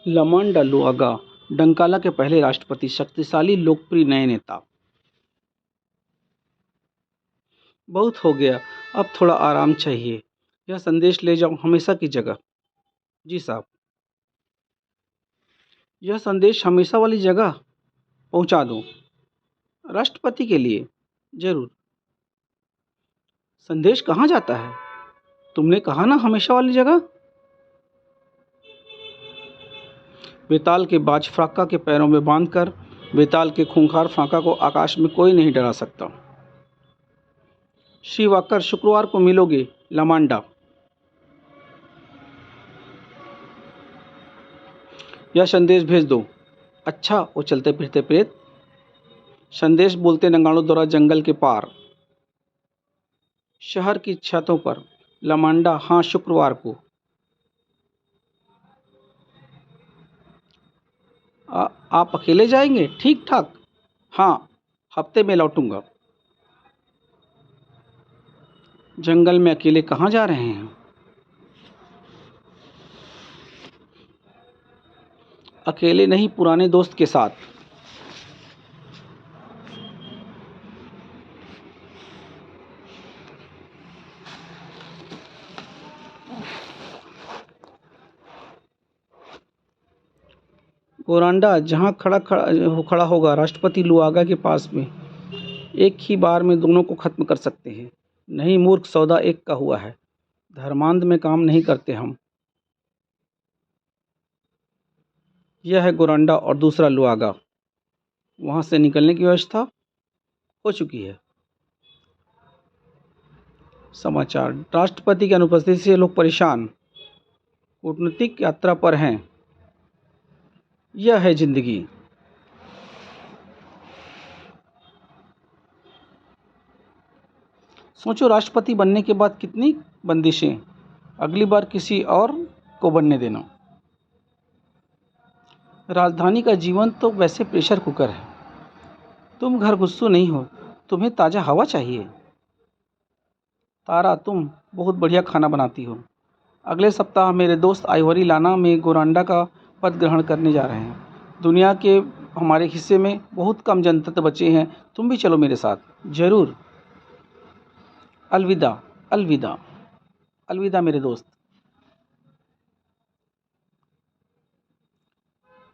लमान डलुआगा डंकाला के पहले राष्ट्रपति, शक्तिशाली लोकप्रिय नए नेता। बहुत हो गया, अब थोड़ा आराम चाहिए। यह संदेश ले जाओ हमेशा की जगह। जी साहब। यह संदेश हमेशा वाली जगह पहुंचा दो। राष्ट्रपति के लिए। जरूर। संदेश कहाँ जाता है? तुमने कहा ना हमेशा वाली जगह। बेताल के बाज फ्राका के पैरों में बांधकर बेताल के खूंखार फ्राका को आकाश में कोई नहीं डरा सकता। श्री वाकर, शुक्रवार को मिलोगे लमांडा। यह संदेश भेज दो। अच्छा, वो चलते फिरते प्रेत। संदेश बोलते नंगाड़ों द्वारा जंगल के पार, शहर की छतों पर। लमांडा, हाँ, शुक्रवार को। आप अकेले जाएंगे? ठीक ठाक। हाँ, हफ्ते में लौटूंगा। जंगल में अकेले कहाँ जा रहे हैं? अकेले नहीं, पुराने दोस्त के साथ। गोरांडा जहाँ खड़ा होगा राष्ट्रपति लुआगा के पास में। एक ही बार में दोनों को खत्म कर सकते हैं। नहीं मूर्ख, सौदा एक का हुआ है। धर्मांध में काम नहीं करते हम। यह है गोरांडा और दूसरा लुआगा। वहां से निकलने की व्यवस्था हो चुकी है। समाचार, राष्ट्रपति की अनुपस्थिति से लोग परेशान, कूटनीतिक यात्रा पर हैं। यह है जिंदगी। सोचो, राष्ट्रपति बनने के बाद कितनी बंदिशें। अगली बार किसी और को बनने देना। राजधानी का जीवन तो वैसे प्रेशर कुकर है। तुम घर गुस्सू नहीं हो, तुम्हें ताज़ा हवा चाहिए। तारा, तुम बहुत बढ़िया खाना बनाती हो। अगले सप्ताह मेरे दोस्त आइवरी लाना में गोरांडा का पद ग्रहण करने जा रहे हैं। दुनिया के हमारे हिस्से में बहुत कम जनतंत्र बचे हैं। तुम भी चलो मेरे साथ। जरूर। अलविदा। अलविदा। अलविदा मेरे दोस्त।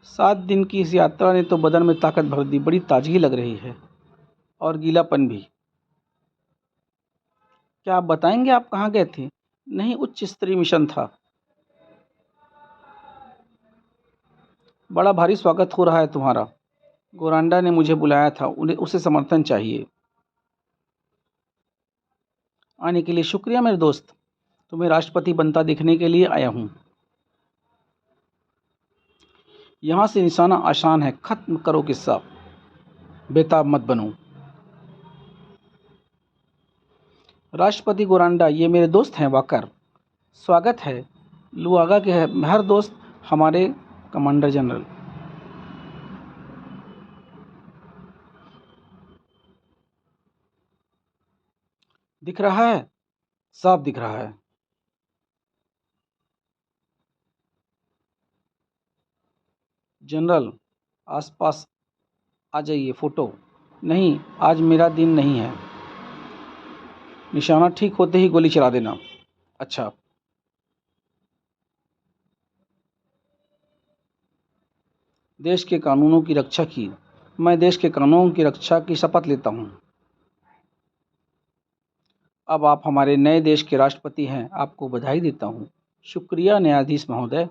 7 दिन की इस यात्रा ने तो बदन में ताकत भर दी। बड़ी ताजगी लग रही है और गीलापन भी। क्या आप बताएंगे आप कहाँ गए थे? नहीं, उच्च स्तरीय मिशन था। बड़ा भारी स्वागत हो रहा है तुम्हारा। गोरांडा ने मुझे बुलाया था, उन्हें उसे समर्थन चाहिए। आने के लिए शुक्रिया मेरे दोस्त। तुम्हें राष्ट्रपति बनता देखने के लिए आया हूँ। यहाँ से निशाना आसान है। खत्म करो किस्सा। बेताब मत बनो। राष्ट्रपति गोरांडा, ये मेरे दोस्त हैं वाकर। स्वागत है। लुआगा के हर दोस्त हमारे कमांडर जनरल। दिख रहा है? साफ दिख रहा है। जनरल, आसपास आ जाइए। फोटो नहीं, आज मेरा दिन नहीं है। निशाना ठीक होते ही गोली चला देना। अच्छा। देश के कानूनों की रक्षा की। मैं देश के कानूनों की रक्षा की शपथ लेता हूँ। अब आप हमारे नए देश के राष्ट्रपति हैं। आपको बधाई देता हूँ। शुक्रिया न्यायाधीश महोदय।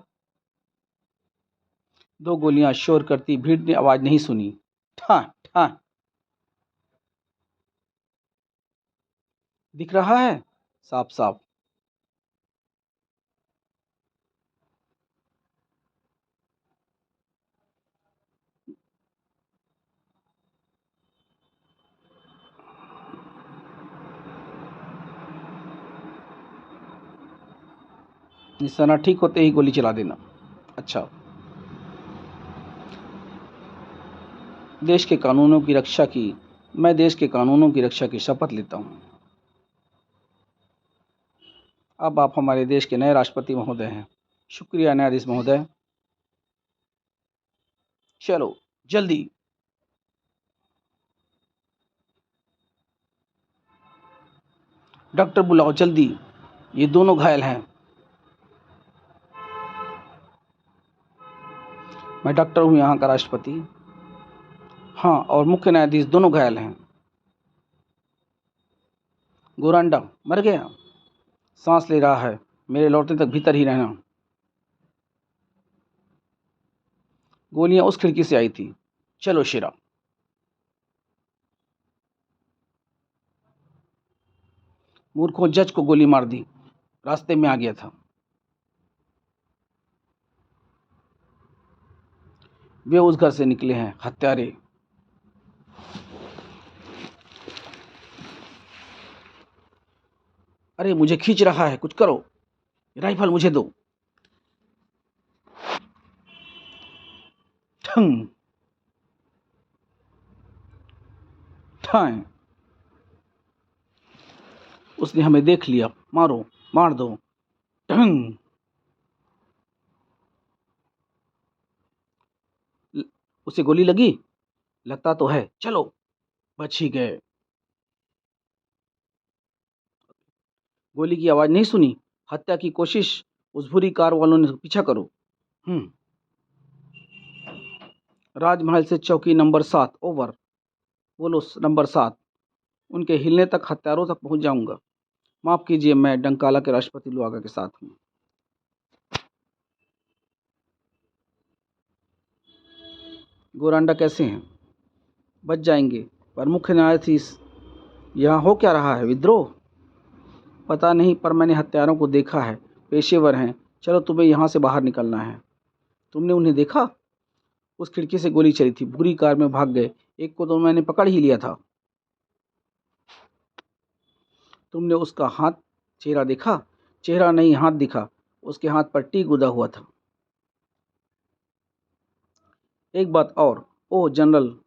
2 गोलियां शोर करती भीड़ ने आवाज नहीं सुनी। ठा ठा। दिख रहा है? साफ साफ। निशाना ठीक होते ही गोली चला देना। अच्छा। देश के कानूनों की रक्षा की। मैं देश के कानूनों की रक्षा की शपथ लेता हूँ। अब आप हमारे देश के नए राष्ट्रपति महोदय हैं। शुक्रिया न्यायाधीश महोदय। चलो जल्दी। डॉक्टर बुलाओ जल्दी, ये दोनों घायल हैं। मैं डॉक्टर हूँ यहाँ का राष्ट्रपति। हाँ, और मुख्य न्यायाधीश दोनों घायल हैं। गोरांडा मर गया, सांस ले रहा है, मेरे लौटने तक भीतर ही रहना। गोलियां उस खिड़की से आई थी। चलो शिरा। मूर्खों, जज को गोली मार दी, रास्ते में आ गया था। वे उस घर से निकले हैं, हत्यारे। अरे मुझे खींच रहा है, कुछ करो, राइफल मुझे दो। ठंग ठाएं। उसने हमें देख लिया, मारो, मार दो। ठंग। उसे गोली लगी? लगता तो है। चलो, बच ही गए। गोली की आवाज नहीं सुनी? हत्या की कोशिश। उस बुरी कार वालों ने पीछा करो। हम्म। राजमहल से चौकी नंबर 7 ओवर। बोलो नंबर 7। उनके हिलने तक हत्यारों तक पहुंच जाऊंगा। माफ कीजिए, मैं डंकाला के राष्ट्रपति लुआगा के साथ हूँ। गोरांडा कैसे हैं? बच जाएंगे, पर मुख्य न्यायाधीश, यहाँ हो क्या रहा है? विद्रोह? पता नहीं, पर मैंने हत्यारों को देखा है, पेशेवर हैं। चलो, तुम्हें यहाँ से बाहर निकलना है। तुमने उन्हें देखा? उस खिड़की से गोली चली थी, बुरी कार में भाग गए। एक को तो मैंने पकड़ ही लिया था। तुमने उसका हाथ, चेहरा देखा? चेहरा नहीं, हाथ दिखा। उसके हाथ पर टी गुदा हुआ था। एक बात और, ओ जनरल,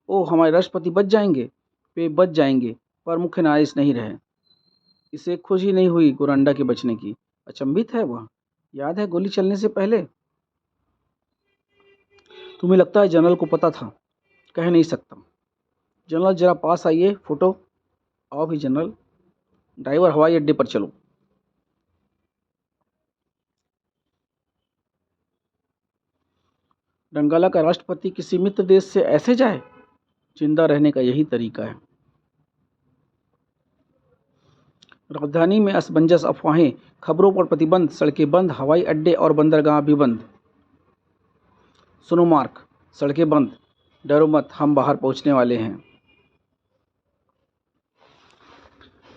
ओ हमारे राष्ट्रपति बच जाएंगे। वे बच जाएंगे, पर मुख्य न्यायाधीश नहीं रहे। इसे खुशी नहीं हुई गोरंडा के बचने की। अचंभित है वह। याद है गोली चलने से पहले? तुम्हें लगता है जनरल को पता था? कह नहीं सकता। जनरल जरा पास आइए, फोटो। आओ भी जनरल। ड्राइवर, हवाई अड्डे पर चलो। बंगाला का राष्ट्रपति किसी मित्र देश से ऐसे जाए? जिंदा रहने का यही तरीका है। राजधानी में असमंजस, अफवाहें, खबरों पर प्रतिबंध, सड़कें बंद, हवाई अड्डे और बंदरगाह भी बंद। सुनो मार्क, सड़कें बंद। डरो मत, हम बाहर पहुंचने वाले हैं।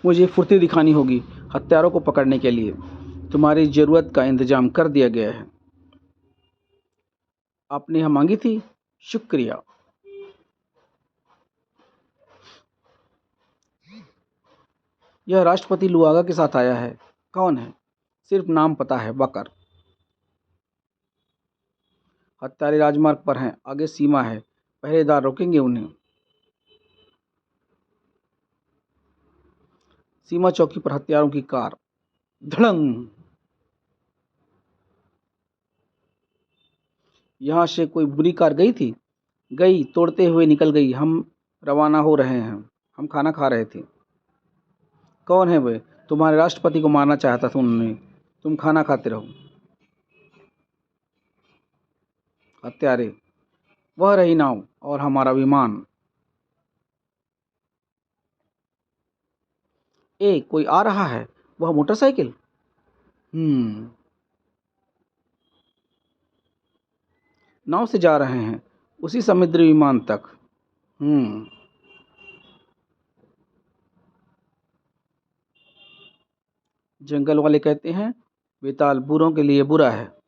मुझे फुर्ती दिखानी होगी हत्यारों को पकड़ने के लिए। तुम्हारी जरूरत का इंतजाम कर दिया गया है। आपने यह मांगी थी? शुक्रिया। यह राष्ट्रपति लुआगा के साथ आया है। कौन है? सिर्फ नाम पता है, बकर। हत्यारे राजमार्ग पर हैं, आगे सीमा है, पहरेदार रोकेंगे उन्हें। सीमा चौकी पर हत्यारों की कार। धड़ंग। यहां से कोई बुरी कार गई थी? गई, तोड़ते हुए निकल गई। हम रवाना हो रहे हैं। हम खाना खा रहे थे। कौन है वे? तुम्हारे राष्ट्रपति को मारना चाहता था उन्होंने। तुम खाना खाते रहो। हत्यारे। वह रही नाव और हमारा विमान। कोई आ रहा है। वह मोटरसाइकिल। हम्म। नाव से जा रहे हैं, उसी समुद्री विमान तक। हम्म। जंगल वाले कहते हैं बेताल बूढ़ों के लिए बुरा है।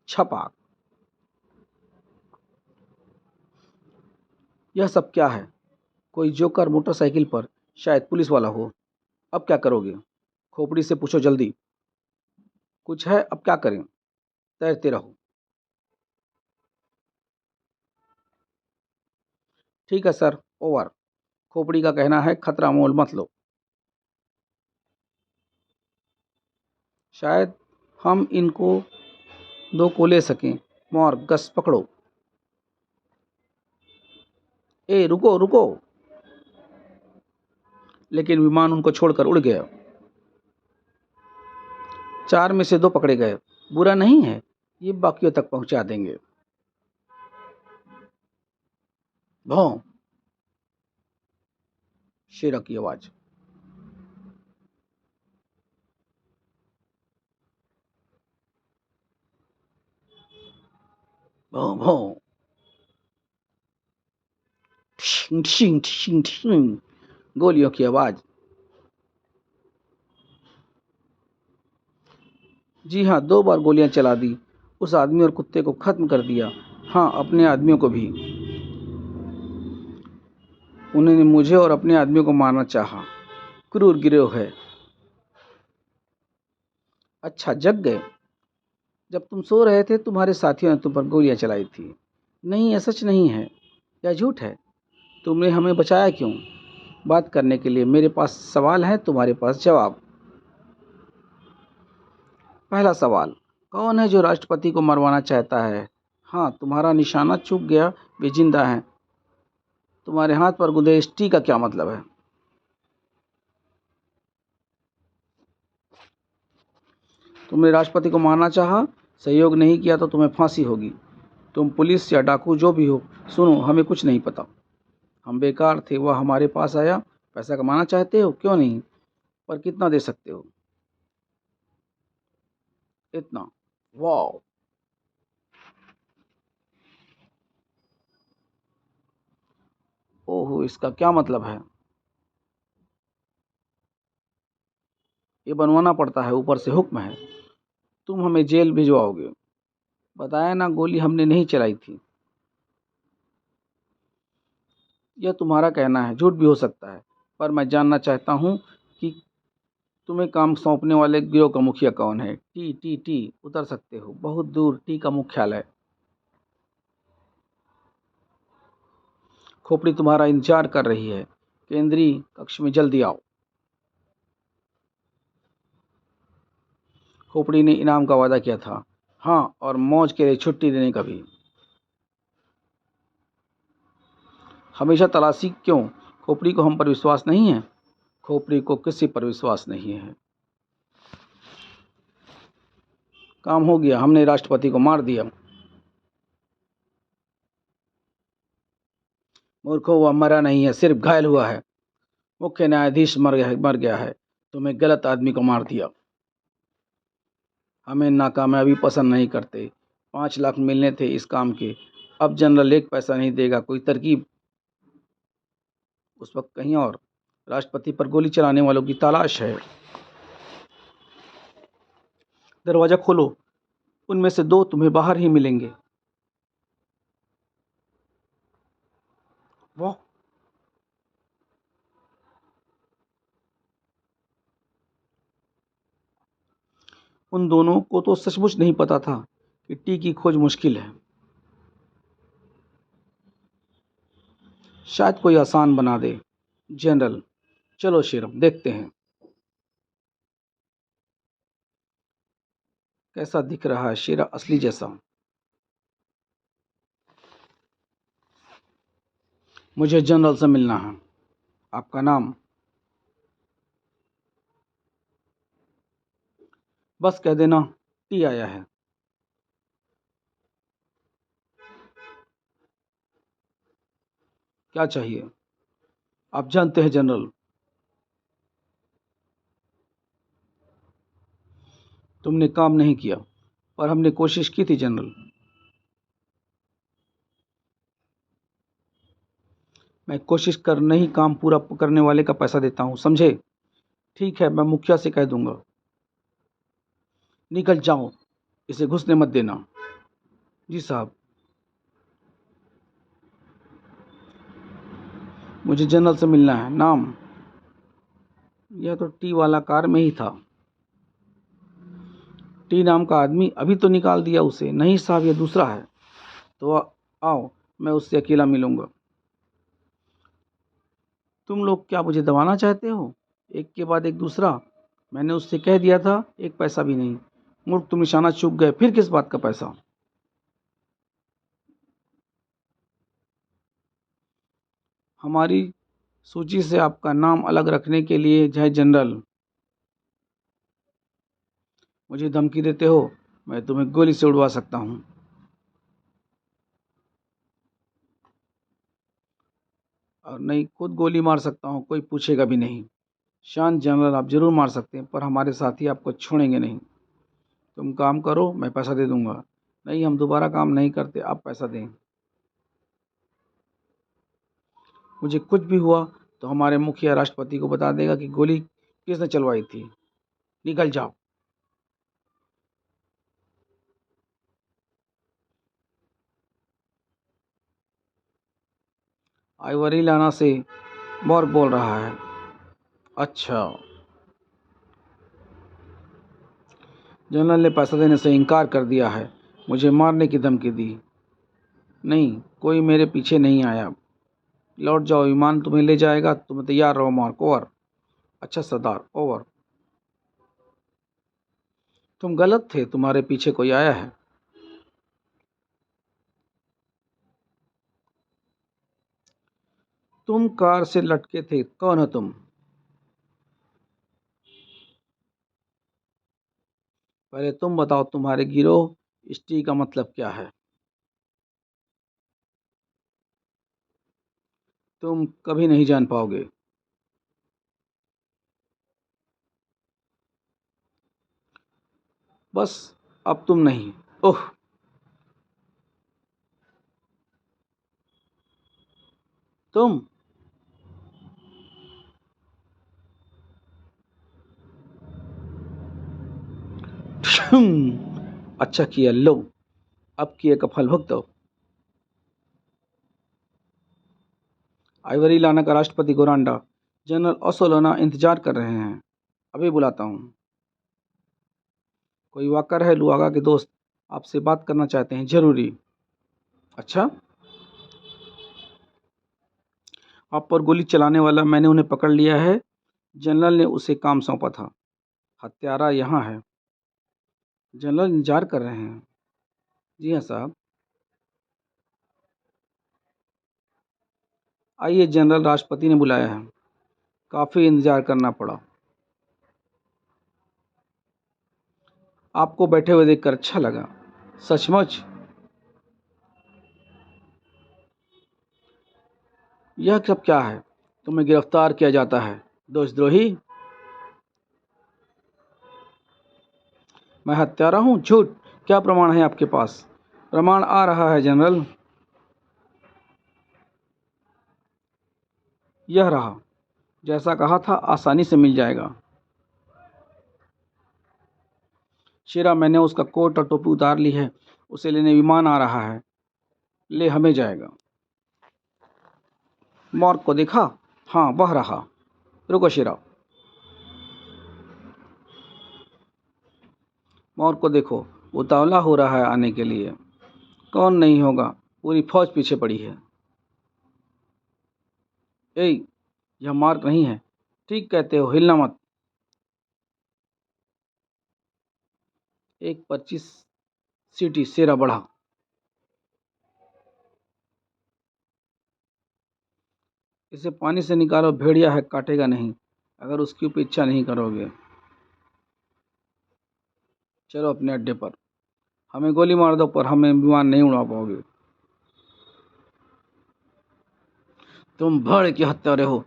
छपाक। यह सब क्या है? कोई जोकर मोटरसाइकिल पर, शायद पुलिस वाला हो। अब क्या करोगे? खोपड़ी से पूछो जल्दी। कुछ है, अब क्या करें? तैरते रहो। ठीक है सर, ओवर। खोपड़ी का कहना है खतरा मोल मत लो। शायद हम इनको दो को ले सकें। मॉर्गस पकड़ो। ए रुको रुको। लेकिन विमान उनको छोड़कर उड़ गया। 4 में से 2 पकड़े गए। बुरा नहीं है, ये बाकियों तक पहुंचा देंगे। भौं। शेरा की आवाज। भौं भौं। ठिंग ठिंग ठिंग ठिंग। गोलियों की आवाज। जी हाँ, 2 बार गोलियां चला दी। उस आदमी और कुत्ते को खत्म कर दिया। हाँ, अपने आदमियों को भी। उन्होंने मुझे और अपने आदमियों को मारना चाहा। क्रूर गिरोह है। अच्छा, जग गए। जब तुम सो रहे थे तुम्हारे साथियों ने तुम पर गोलियां चलाई थी। नहीं, यह सच नहीं है, यह झूठ है। तुमने हमें बचाया क्यों? बात करने के लिए मेरे पास सवाल है, तुम्हारे पास जवाब। पहला सवाल, कौन है जो राष्ट्रपति को मरवाना चाहता है? हाँ, तुम्हारा निशाना चूक गया, वे जिंदा हैं। तुम्हारे हाथ पर गुंदे इस टी का क्या मतलब है? तुमने राष्ट्रपति को मारना चाहा, सहयोग नहीं किया तो तुम्हें फांसी होगी। तुम पुलिस या डाकू जो भी हो, सुनो, हमें कुछ नहीं पता। हम बेकार थे, वह हमारे पास आया। पैसा कमाना चाहते हो? क्यों नहीं, पर कितना दे सकते हो? इतना। वाह। ओहो, इसका क्या मतलब है? ये बनवाना पड़ता है, ऊपर से हुक्म है। तुम हमें जेल भिजवाओगे। बताया ना, गोली हमने नहीं चलाई थी। यह तुम्हारा कहना है, झूठ भी हो सकता है, पर मैं जानना चाहता हूँ कि तुम्हें काम सौंपने वाले गिरोह का मुखिया कौन है? T T T. उतर सकते हो, बहुत दूर टी का मुख्यालय। खोपड़ी तुम्हारा इंतजार कर रही है। केंद्रीय कक्ष में जल्दी आओ। खोपड़ी ने इनाम का वादा किया था। हाँ, और मौज के लिए छुट्टी देने का भी। हमेशा तलाशी क्यों? खोपड़ी को हम पर विश्वास नहीं है। खोपड़ी को किसी पर विश्वास नहीं है। काम हो गया, हमने राष्ट्रपति को मार दिया। मूर्खों, वह मरा नहीं है, सिर्फ घायल हुआ है। मुख्य न्यायाधीश मर गया है। तुम्हें गलत आदमी को मार दिया। हमें नाकामयाबी पसंद नहीं करते। 5 लाख मिलने थे इस काम के। अब जनरल एक पैसा नहीं देगा। कोई तरकीब? उस वक्त कहीं और। राष्ट्रपति पर गोली चलाने वालों की तलाश है। दरवाजा खोलो, उनमें से 2 तुम्हें बाहर ही मिलेंगे। वाह। उन दोनों को तो सचमुच नहीं पता था कि टी की खोज मुश्किल है। शायद कोई आसान बना दे। जनरल, चलो शेरम, देखते हैं कैसा दिख रहा है शेरा, असली जैसा। मुझे जनरल से मिलना है। आपका नाम? बस कह देना टी आया है। क्या चाहिए? आप जानते हैं जनरल, तुमने काम नहीं किया, पर हमने कोशिश की थी जनरल। मैं कोशिश कर नहीं, काम पूरा करने वाले का पैसा देता हूँ, समझे? ठीक है, मैं मुखिया से कह दूंगा। निकल जाओ, इसे घुसने मत देना। जी साहब। मुझे जनरल से मिलना है। नाम? यह तो टी वाला कार में ही था। टी नाम का आदमी, अभी तो निकाल दिया उसे। नहीं साहब, यह दूसरा है। तो आओ, मैं उससे अकेला मिलूंगा। तुम लोग क्या मुझे दबाना चाहते हो? एक के बाद एक दूसरा। मैंने उससे कह दिया था, एक पैसा भी नहीं। मूर्ख, तुम निशाना चूक गए, फिर किस बात का पैसा? हमारी सूची से आपका नाम अलग रखने के लिए जय जनरल मुझे धमकी देते हो? मैं तुम्हें गोली से उड़वा सकता हूँ। और नहीं, खुद गोली मार सकता हूँ, कोई पूछेगा भी नहीं। शांत जनरल, आप जरूर मार सकते हैं, पर हमारे साथी आपको छोड़ेंगे नहीं। तुम काम करो, मैं पैसा दे दूंगा। नहीं, हम दोबारा काम नहीं करते, आप पैसा दें। मुझे कुछ भी हुआ तो हमारे मुखिया राष्ट्रपति को बता देगा कि गोली किसने चलवाई थी। निकल जाओ। आइवरी लाना से मॉर्ग बोल रहा है। अच्छा। जनरल ने पैसा देने से इनकार कर दिया है, मुझे मारने की धमकी दी। नहीं, कोई मेरे पीछे नहीं आया। लौट जाओ, विमान तुम्हें ले जाएगा, तुम तैयार रहो। Mark, over. अच्छा सरदार, ओवर। तुम गलत थे, तुम्हारे पीछे कोई आया है। तुम कार से लटके थे, कौन हो तुम? पहले तुम बताओ, तुम्हारे गिरोह स्टी का मतलब क्या है? तुम कभी नहीं जान पाओगे। बस, अब तुम नहीं। ओह। तुम। अच्छा किया, लो, अब किए का फल भुगतो। आइवरी लाना का राष्ट्रपति गोरांडा जनरल ओसोलोना इंतजार कर रहे हैं। अभी बुलाता हूँ। कोई वाकर है, लुआगा के दोस्त आपसे बात करना चाहते हैं, जरूरी। अच्छा। आप पर गोली चलाने वाला मैंने उन्हें पकड़ लिया है। जनरल ने उसे काम सौंपा था। हत्यारा यहाँ है। जनरल इंतजार कर रहे हैं। जी हाँ साहब। आइए, जनरल, राष्ट्रपति ने बुलाया है। काफी इंतजार करना पड़ा। आपको बैठे हुए देखकर अच्छा लगा। सचमुच? यह सब क्या है? तुम्हें गिरफ्तार किया जाता है, देशद्रोही। मैं हत्यारा हूँ? झूठ। क्या प्रमाण है आपके पास? प्रमाण आ रहा है जनरल। यह रहा। जैसा कहा था, आसानी से मिल जाएगा। शेरा, मैंने उसका कोट और टोपी उतार ली है, उसे लेने विमान आ रहा है। ले हमें जाएगा। मॉर्ग को देखा? हाँ, वह रहा। रुको शेरा। मॉर्ग को देखो, उतावला हो रहा है आने के लिए। कौन नहीं होगा, पूरी फौज पीछे पड़ी है। ए, यह मार्ग नहीं है। ठीक कहते हो, हिलना मत। एक 25 सीटी शेरा बढ़ा। इसे पानी से निकालो, भेड़िया है, काटेगा नहीं अगर उसकी उपेक्षा नहीं करोगे। चलो अपने अड्डे पर। हमें गोली मार दो, पर हमें विमान नहीं उड़ा पाओगे। तुम भड़ के हत्यारे हो।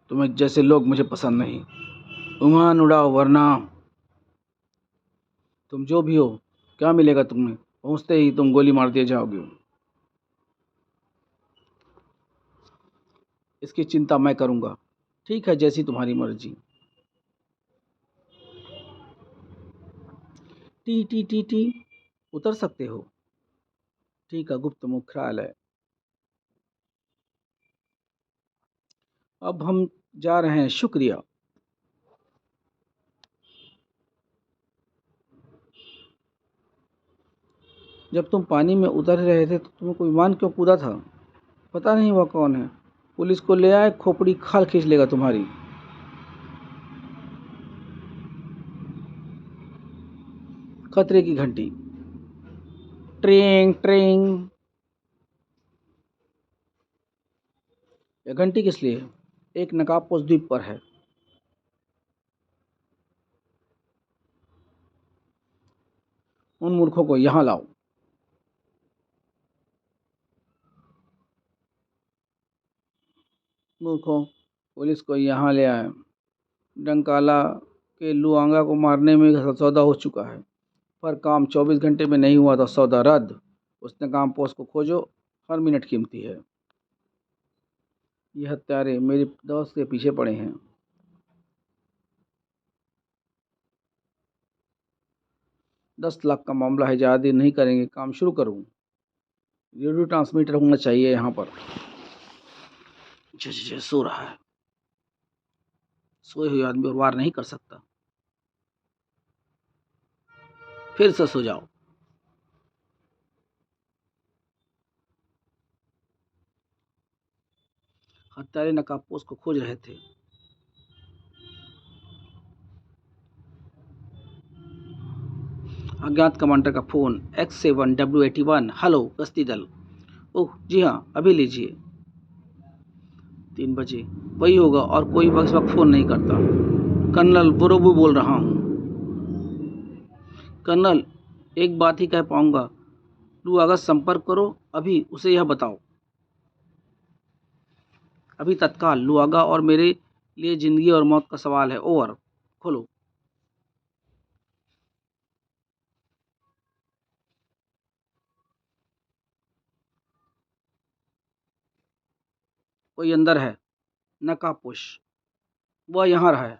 तुम्हें जैसे लोग मुझे पसंद नहीं। विमान उड़ाओ, वरना तुम जो भी हो, क्या मिलेगा तुम्हें? पहुंचते ही तुम गोली मार दिए जाओगे। इसकी चिंता मैं करूंगा। ठीक है, जैसी तुम्हारी मर्जी। T T T T. उतर सकते हो। ठीक है, गुप्त मुख्यालय। अब हम जा रहे हैं, शुक्रिया। जब तुम पानी में उतर रहे थे तो तुम्हें कोई विमान क्यों कूदा था? पता नहीं वह कौन है। पुलिस को ले आए, खोपड़ी खाल खींच लेगा तुम्हारी। खतरे की घंटी। ट्रिंग ट्रिंग। यह घंटी किस लिए है? एक नकाबपोश द्वीप पर है। उन मूर्खों को यहाँ लाओ। मूर्खों, पुलिस को यहाँ ले आए। डंकाला के लुआंगा को मारने में सौदा हो चुका है, पर काम 24 घंटे में नहीं हुआ तो सौदा रद्द। उस नकाबपोश को खोजो, हर मिनट कीमती है। ये हत्यारे मेरे दोस्त के पीछे पड़े हैं। 10 लाख का मामला है, ज़्यादा देर नहीं करेंगे, काम शुरू करूँ। रेडियो ट्रांसमीटर होना चाहिए यहाँ पर। सो रहा है। सोए हुए आदमी और वार नहीं कर सकता। फिर से सो जाओ। हत्यारे नकाबपोश को खोज रहे थे। अज्ञात कमांडर का फोन। X7W81। हेलो गश्ती दल। ओह जी हाँ, अभी लीजिए। 3 बजे वही होगा, और कोई इस वक्त फ़ोन नहीं करता। कर्नल बोरोबू बोल रहा हूँ। कर्नल, एक बात ही कह पाऊंगा। लुआगा संपर्क करो, अभी उसे यह बताओ। अभी तत्काल। लुआगा और मेरे लिए जिंदगी और मौत का सवाल है। ओवर। खोलो। कोई अंदर है? नकाबपोश। वह यहाँ रहा है।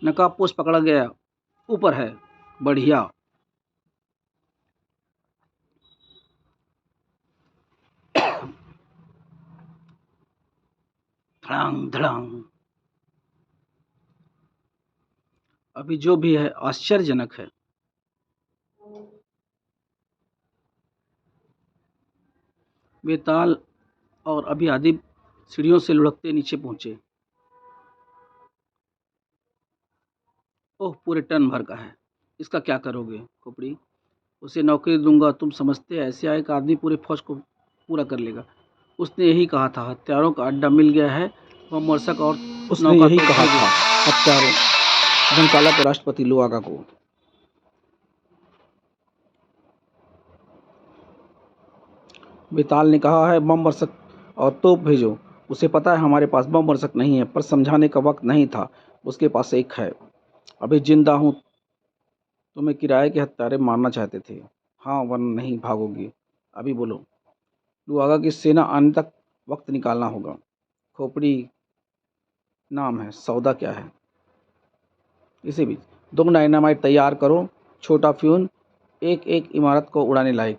नकाबपोश पकड़ा गया। ऊपर है। बढ़िया। धड़ांग धड़ांग। अभी जो भी है आश्चर्यजनक है। बेताल और अभी आदि सीढ़ियों से लुढ़कते नीचे पहुंचे। ओह, पूरे टन भर का है। इसका क्या करोगे खोपड़ी? उसे नौकरी दूंगा। तुम समझते ऐसे एक आदमी पूरे फौज को पूरा कर लेगा? उसने यही कहा था। हत्यारों का अड्डा मिल गया है। वह मरसक और उसने यही कहा था। हत्यारों। डंकाला के राष्ट्रपति लुआगा को। बेताल ने कहा है बम बरसक और तोप भेजो। उसे पता है हमारे पास बम बरसक नहीं है, पर समझाने का वक्त नहीं था। उसके पास एक है। अभी जिंदा हूँ। तुम्हें किराए के हत्यारे मारना चाहते थे। हाँ, वरना नहीं भागोगी। अभी बोलो। लुआगा की सेना आने तक वक्त निकालना होगा। खोपड़ी नाम है, सौदा क्या है? इसी बीच 2 डायनामाइट तैयार करो। छोटा फ्यून, एक एक इमारत को उड़ाने लायक।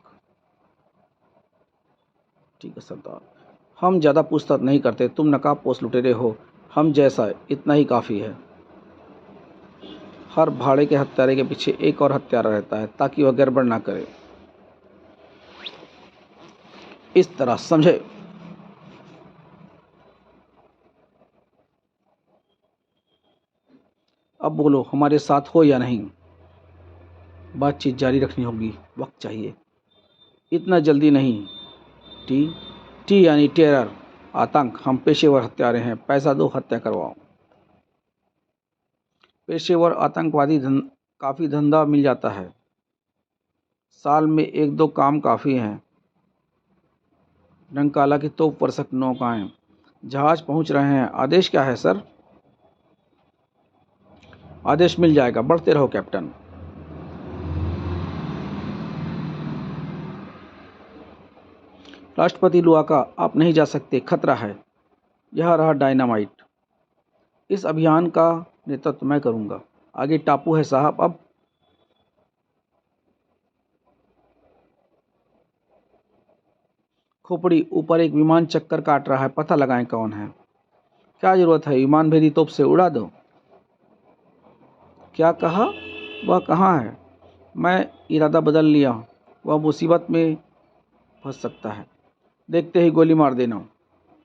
ठीक है सरदार। हम ज़्यादा पूछताछ नहीं करते। तुम नकाबपोश लुटेरे हो। हम जैसा इतना ही काफ़ी है। हर भाड़े के हत्यारे के पीछे एक और हत्यारा रहता है, ताकि वह गड़बड़ ना करे। इस तरह समझे? अब बोलो, हमारे साथ हो या नहीं? बातचीत जारी रखनी होगी। वक्त चाहिए। इतना जल्दी नहीं। टी टी यानी टेरर, आतंक। हम पेशेवर हत्यारे हैं। पैसा दो, हत्या करवाओ। पेशेवर आतंकवादी काफ़ी धंधा मिल जाता है। साल में 1-2 काम काफ़ी हैं। डंकाला की तोप वर्षक नौकाएं। जहाज पहुंच रहे हैं। आदेश क्या है सर? आदेश मिल जाएगा। बढ़ते रहो कैप्टन। राष्ट्रपति लुआका, आप नहीं जा सकते, खतरा है। यह रहा डायनामाइट। इस अभियान का नेतृत्व मैं करूंगा। आगे टापू है साहब। अब खोपड़ी, ऊपर एक विमान चक्कर काट रहा है। पता लगाएं कौन है। क्या जरूरत है? विमान भेदी तोप से उड़ा दो। क्या कहा? वह कहाँ है? मैं इरादा बदल लिया। वह मुसीबत में फंस सकता है। देखते ही गोली मार देना।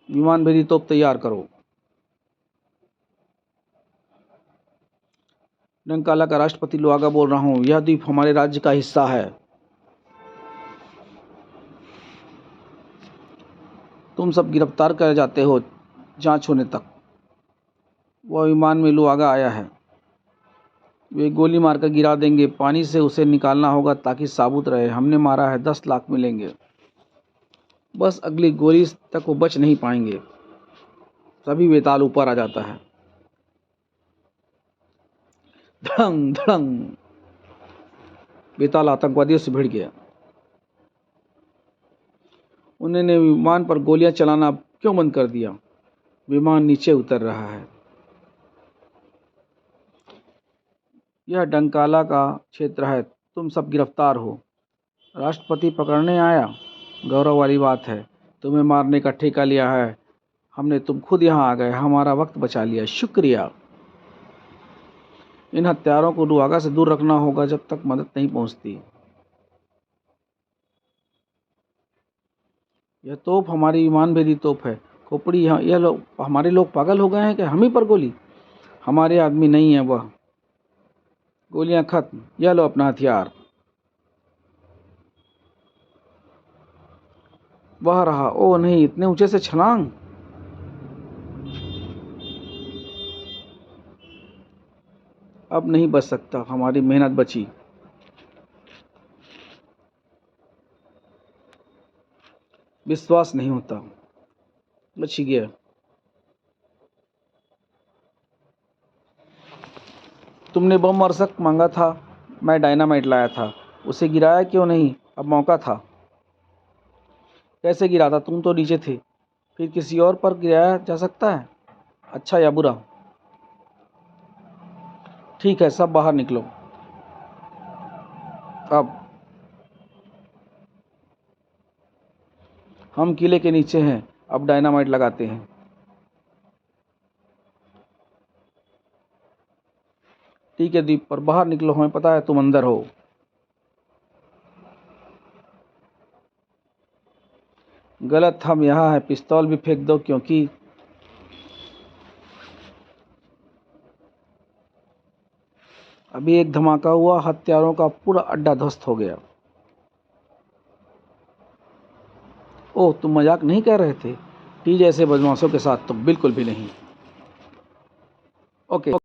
विमान भेदी तोप तैयार करो। डंकाला का राष्ट्रपति लुआगा बोल रहा हूँ। यह द्वीप हमारे राज्य का हिस्सा है। तुम सब गिरफ्तार कर जाते हो जांच होने तक। वह विमान में लुआगा आया है। वे गोली मारकर गिरा देंगे। पानी से उसे निकालना होगा ताकि साबुत रहे। हमने मारा है, 10 लाख मिलेंगे। बस अगली गोली तक वो बच नहीं पाएंगे। सभी बेताल ऊपर आ जाता है। धड़ंग धड़ंग बेताल आतंकवादियों से भिड़ गया। उन्होंने विमान पर गोलियां चलाना क्यों बंद कर दिया? विमान नीचे उतर रहा है। यह डंकाला का क्षेत्र है। तुम सब गिरफ्तार हो। राष्ट्रपति पकड़ने आया? गौरव वाली बात है। तुम्हें मारने का ठेका लिया है हमने। तुम खुद यहाँ आ गए, हमारा वक्त बचा लिया। शुक्रिया। इन हत्यारों को लुआगा से दूर रखना होगा जब तक मदद नहीं पहुंचती। यह तोप हमारी विमान भेदी तोप है। खोपड़ी, यह लोग हमारे लोग पागल हो गए हैं कि हम ही पर गोली? हमारे आदमी नहीं है वह। गोलियां खत्म। यह लो अपना हथियार। वह रहा। ओ नहीं, इतने ऊंचे से छलांग! अब नहीं बच सकता। हमारी मेहनत बची। विश्वास नहीं होता। बच ही गया। तुमने बम और सख्त मांगा था, मैं डायनामाइट लाया था। उसे गिराया क्यों नहीं? अब मौका था। कैसे गिरा था? तुम तो नीचे थे। फिर किसी और पर गिराया जा सकता है, अच्छा या बुरा। ठीक है, सब बाहर निकलो। अब हम किले के नीचे हैं। अब डायनामाइट लगाते हैं। ठीक है दीप पर, बाहर निकलो। हमें पता है तुम अंदर हो। गलत, हम यहाँ हैं। पिस्तौल भी फेंक दो, क्योंकि अभी एक धमाका हुआ, हत्यारों का पूरा अड्डा ध्वस्त हो गया। ओह, तुम मजाक नहीं कर रहे थे? टी जैसे बदमाशों के साथ तो बिल्कुल भी नहीं। ओके।